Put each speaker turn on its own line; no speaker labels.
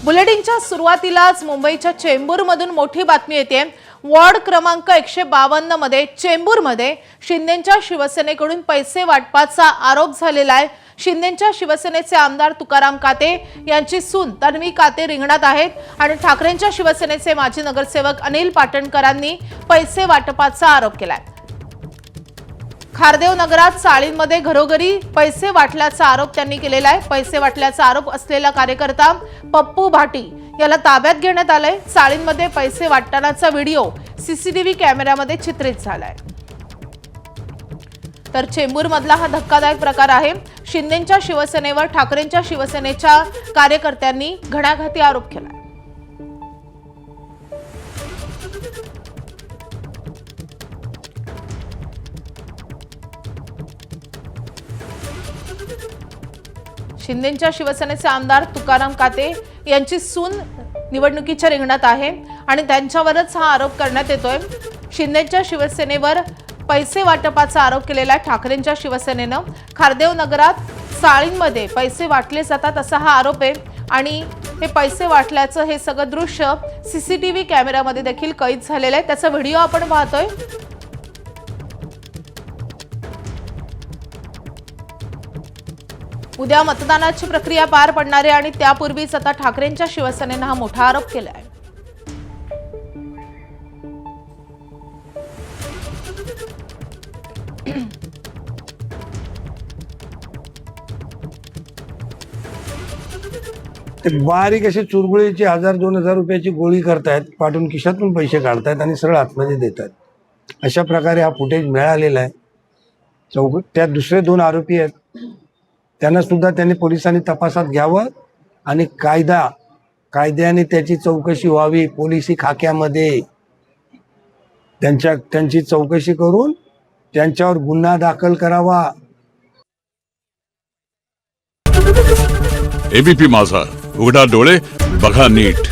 बुलेटिनच्या सुरुवातीलाच मुंबईच्या चेंबूरमधून मोठी बातमी येते। वॉर्ड क्रमांक 152 मध्ये चेंबूरमध्ये शिंदेंच्या शिवसेनेकडून पैसे वाटपाचा आरोप झालेला आहे। शिंदेंच्या शिवसेनेचे आमदार तुकाराम काते यांची सून तन्वी काते रिंगणात आहेत आणि ठाकरेंच्या शिवसेनेचे माजी नगरसेवक अनिल पाटणकरांनी पैसे वाटपाचा आरोप केलाय। खारदेव नगरात साळींमध्ये घरोघरी पैसे वाटल्याचा आरोप त्यांनी केलेला आहे। पैसे वाटल्याचा आरोप असलेला कार्यकर्ता पप्पू भाटी याला ताब्यात घेण्यात आलंय। साळींमध्ये पैसे वाटतानाचा व्हिडिओ सीसीटीव्ही कॅमेऱ्यामध्ये चित्रित झालाय। तर चेंबूर मधला हा धक्कादायक प्रकार आहे। शिंदेंच्या शिवसेनेवर ठाकरेंच्या शिवसेनेच्या कार्यकर्त्यांनी घणाघाती आरोप केला। शिंदेंच्या शिवसेनेचे आमदार तुकाराम काते यांची सून निवडणुकीच्या रिंगणात आहे आणि त्यांच्यावरच हा आरोप करण्यात येतोय। शिंदेंच्या शिवसेनेवर पैसे वाटपाचा आरोप केलेला ठाकरेंच्या शिवसेनेनं खारदेव नगरात साळींमध्ये पैसे वाटले जातात असा हा आरोप आहे आणि हे पैसे वाटल्याचं हे सगळं दृश्य सीसीटीव्ही कॅमेऱ्यामध्ये देखील कैद झालेलं आहे। त्याचा व्हिडिओ आपण पाहतोय। उद्या मतदानाची प्रक्रिया पार पडणार आहे आणि त्यापूर्वीच आता ठाकरेंच्या शिवसेनेनं हा मोठा आरोप केला आहे।
ते बारीक अशी चुरगुळीची 1000-2000 रुपयाची गोळी करतायत, पाठून खिशातून पैसे काढतायत आणि सरळ आतमध्ये देतात। अशा प्रकारे हा फुटेज मिळालेला आहे। त्यात दुसरे 2 आरोपी आहेत, त्यांना सुद्धा त्यांनी पोलिसांनी तपासात घ्यावं आणि कायद्याने त्याची चौकशी व्हावी। पोलिसी खाक्यामध्ये त्यांची चौकशी करून त्यांच्यावर गुन्हा दाखल करावा।
एबीपी माझा, उघडा डोळे बघा नीट।